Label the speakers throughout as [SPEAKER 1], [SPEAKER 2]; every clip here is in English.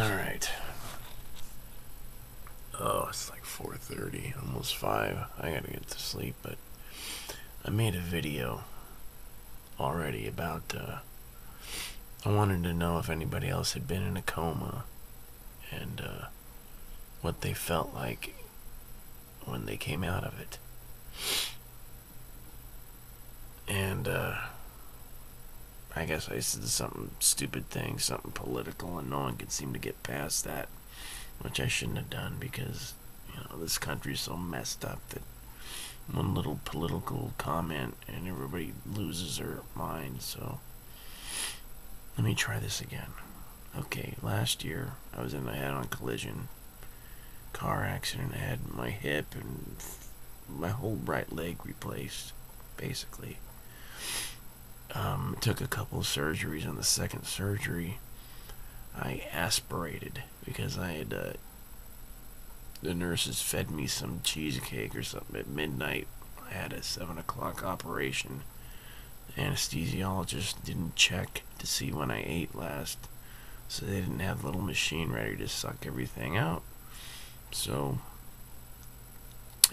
[SPEAKER 1] Alright. Oh, it's like 4:30, almost 5. I gotta get to sleep, but I made a video already about, I wanted to know if anybody else had been in a coma and, what they felt like when they came out of it. And, I guess I said some stupid thing, something political, and no one could seem to get past that, which I shouldn't have done because, this country's so messed up that one little political comment and everybody loses their mind. So let me try this again. Okay, last year I was in a head-on collision car accident. I had my hip and my whole right leg replaced, basically. Took a couple of surgeries. On the second surgery, I aspirated because I had, the nurses fed me some cheesecake or something at midnight. I had a 7 o'clock operation. The anesthesiologist didn't check to see when I ate last, so they didn't have the little machine ready to suck everything out. So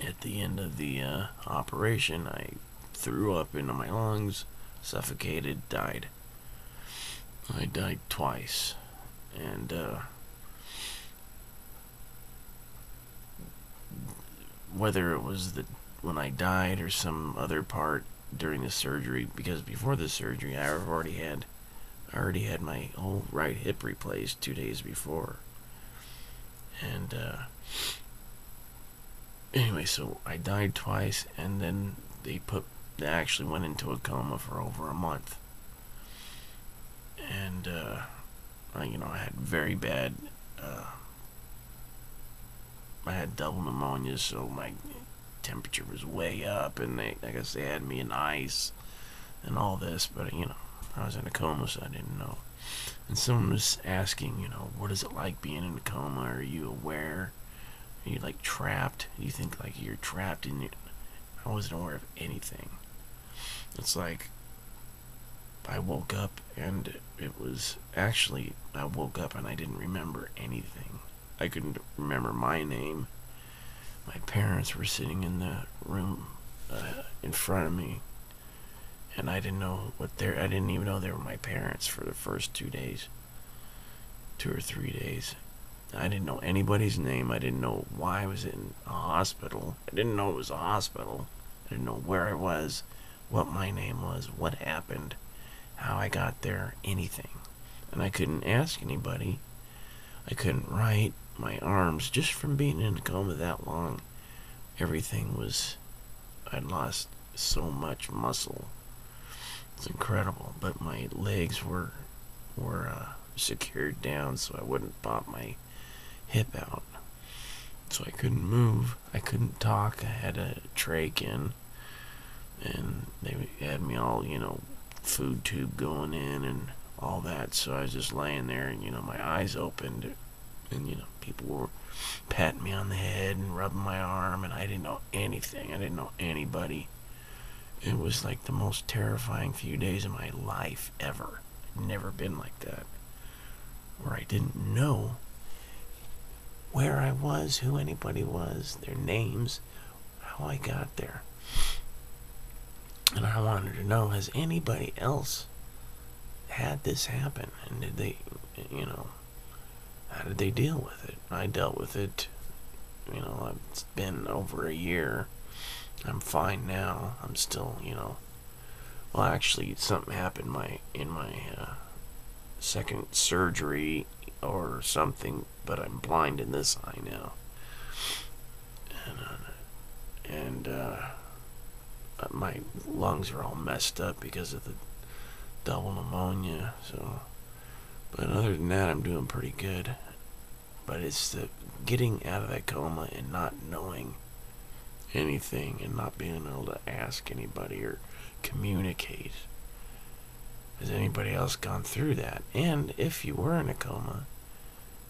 [SPEAKER 1] at the end of the operation, I threw up into my lungs, suffocated, died. I died twice. And whether it was when I died or some other part during the surgery, because before the surgery I already had my whole right hip replaced 2 days before. And anyway, so I died twice, and then they actually went into a coma for over a month. And I had very bad, I had double pneumonia, so my temperature was way up, and I guess they had me in ice and all this, but I was in a coma, so I didn't know. And someone was asking, what is it like being in a coma? Are you aware? Are you like trapped? You think like you're trapped in it? I wasn't aware of anything. It's like I woke up and I woke up and I didn't remember anything. I couldn't remember my name. My parents were sitting in the room in front of me, and I didn't even know they were my parents for the first 2 days. 2 or 3 days. I didn't know anybody's name. I didn't know why I was in a hospital. I didn't know it was a hospital. I didn't know where I was, what my name was, what happened, how I got there, anything. And I couldn't ask anybody. I couldn't write. My arms, just from being in a coma that long, I'd lost so much muscle. It's incredible. But my legs were secured down so I wouldn't pop my hip out. So I couldn't move. I couldn't talk. I had a trach in, and they had me all, food tube going in and all that. So I was just laying there, and my eyes opened, and people were patting me on the head and rubbing my arm, and I didn't know anything. I didn't know anybody. It was like the most terrifying few days of my life ever. I'd never been like that, where I didn't know where I was, who anybody was, their names, how I got there. And I wanted to know, has anybody else had this happen? And did they, how did they deal with it? I dealt with it. It's been over a year. I'm fine now. I'm still, well, actually, something happened in my second surgery or something, but I'm blind in this eye now. And my lungs are all messed up because of the double pneumonia. So, but other than that, I'm doing pretty good. But it's the getting out of that coma and not knowing anything and not being able to ask anybody or communicate. Has anybody else gone through that? And if you were in a coma,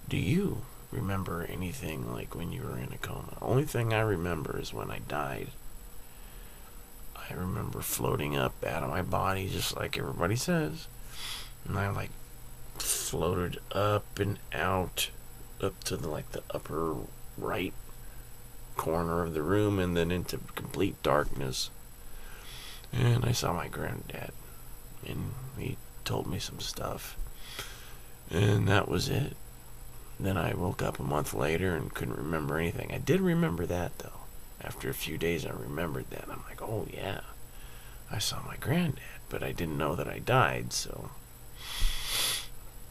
[SPEAKER 1] do you remember anything like when you were in a coma? Only thing I remember is when I died. I remember floating up out of my body just like everybody says, and I floated up and out, up to the upper right corner of the room, and then into complete darkness. And I saw my granddad, and he told me some stuff, and that was it. Then I woke up a month later and couldn't remember anything. I did remember that, though. After a few days, I remembered that. I'm like, oh yeah, I saw my granddad, but I didn't know that I died, so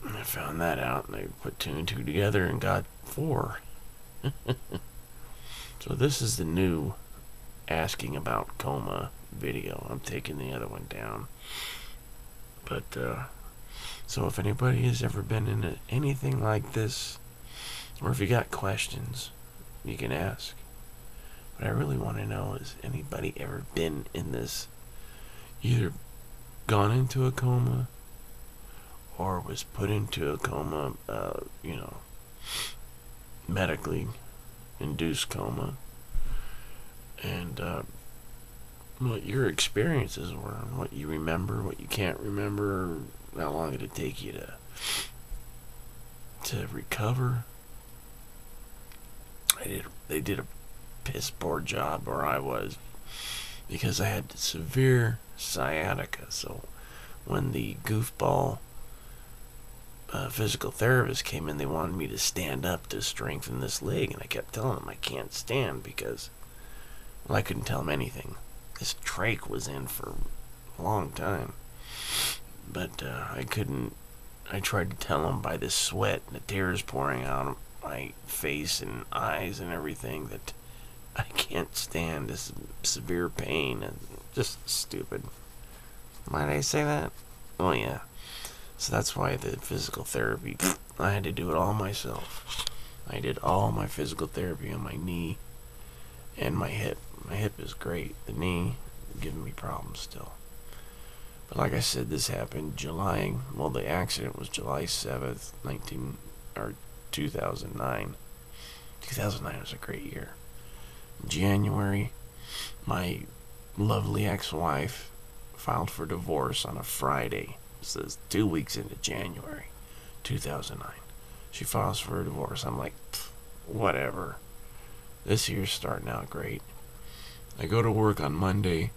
[SPEAKER 1] I found that out, and I put 2 and 2 together and got 4. So this is the new asking about Coma video. I'm taking the other one down. But, so if anybody has ever been in anything like this, or if you got questions, you can ask. What I really want to know is, anybody ever been in this, either gone into a coma, or was put into a coma, medically induced coma, and what your experiences were, what you remember, what you can't remember, how long did it take you to recover. They did a piss poor job where I was, because I had severe sciatica. So when the goofball physical therapist came in, they wanted me to stand up to strengthen this leg, and I kept telling them I can't stand because, well, I couldn't tell them anything. This trach was in for a long time, but I couldn't. I tried to tell them by the sweat and the tears pouring out of my face and eyes and everything that I can't stand this severe pain, and just stupid. Might I say that? Oh yeah. So that's why the physical therapy, I had to do it all myself. I did all my physical therapy on my knee and my hip. My hip is great. The knee giving me problems still. But like I said, this happened the accident was July 7th, 2009. 2009 was a great year. In January, my lovely ex-wife filed for divorce on a Friday. So it's 2 weeks into January 2009. She files for a divorce. I'm like, whatever. This year's starting out great. I go to work on Monday.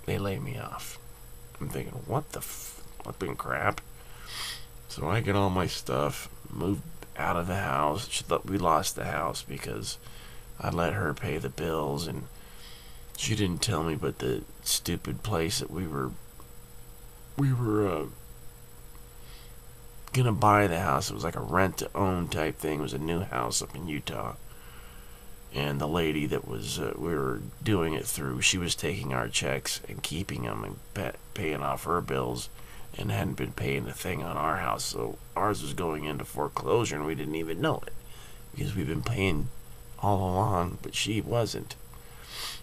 [SPEAKER 1] They lay me off. I'm thinking, what the flipping crap? So I get all my stuff, moved out of the house. She thought we lost the house because I let her pay the bills, and she didn't tell me, but the stupid place that we were gonna buy the house. It was like a rent-to-own type thing. It was a new house up in Utah, and the lady that was we were doing it through, she was taking our checks and keeping them and paying off her bills, and hadn't been paying a thing on our house. So ours was going into foreclosure, and we didn't even know it because we've been paying all along, but she wasn't.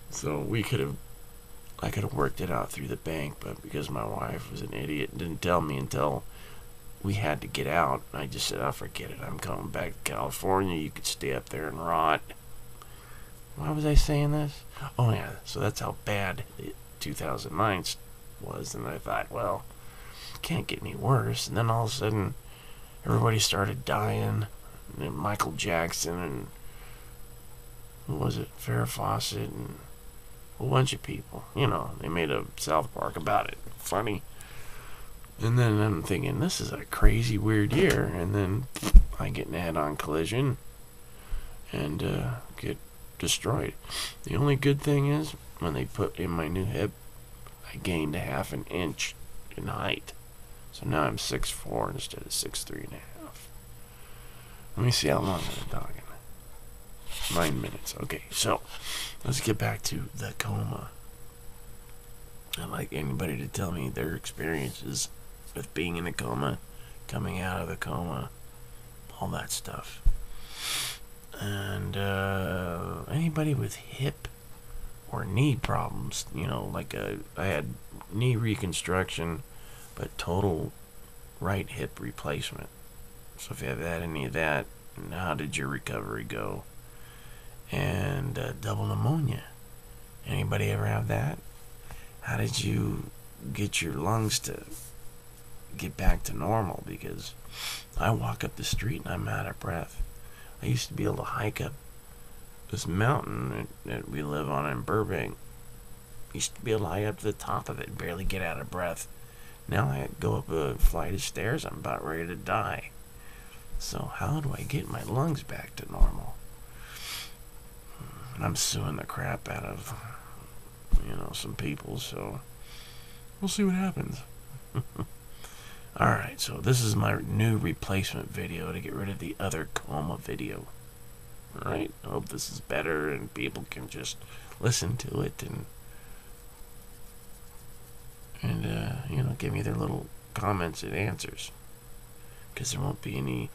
[SPEAKER 1] So I could have worked it out through the bank, but because my wife was an idiot and didn't tell me until we had to get out, I just said, "I'll forget it. I'm coming back to California. You could stay up there and rot." Why was I saying this? Oh yeah, so that's how bad 2009 was, and I thought, well, it can't get any worse. And then all of a sudden, everybody started dying. And Michael Jackson and who was it? Farrah Fawcett and a bunch of people. They made a South Park about it. Funny. And then I'm thinking, this is a crazy, weird year. And then I get in a head-on collision and get destroyed. The only good thing is, when they put in my new hip, I gained a half an inch in height. So now I'm 6'4" instead of 6'3.5". Let me see how long I'm talking. 9 minutes. Okay, so let's get back to the coma. I'd like anybody to tell me their experiences with being in a coma, coming out of the coma, all that stuff. And anybody with hip or knee problems, I had knee reconstruction, but total right hip replacement. So if you have had any of that, how did your recovery go? And double pneumonia. Anybody ever have that? How did you get your lungs to get back to normal, because I walk up the street and I'm out of breath. I used to be able to hike up this mountain that we live on in Burbank. Used to be able to hike up to the top of it and barely get out of breath. Now I go up a flight of stairs, I'm about ready to die. So how do I get my lungs back to normal? I'm suing the crap out of, some people, so we'll see what happens. Alright, so this is my new replacement video to get rid of the other Coma video. Alright, I hope this is better and people can just listen to it and give me their little comments and answers. Because there won't be any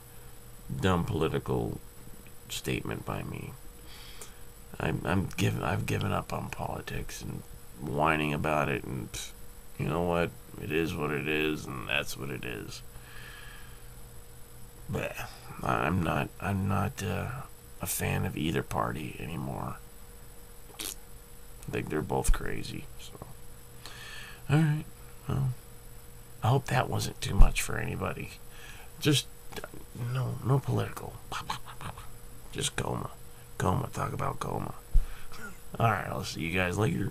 [SPEAKER 1] dumb political statement by me. I've given up on politics and whining about it, and you know what? It is what it is, and that's what it is. But I'm not a fan of either party anymore. I think they're both crazy. So, all right. Well, I hope that wasn't too much for anybody. Just no political. Just Coma. Talk about Coma. All right. I'll see you guys later.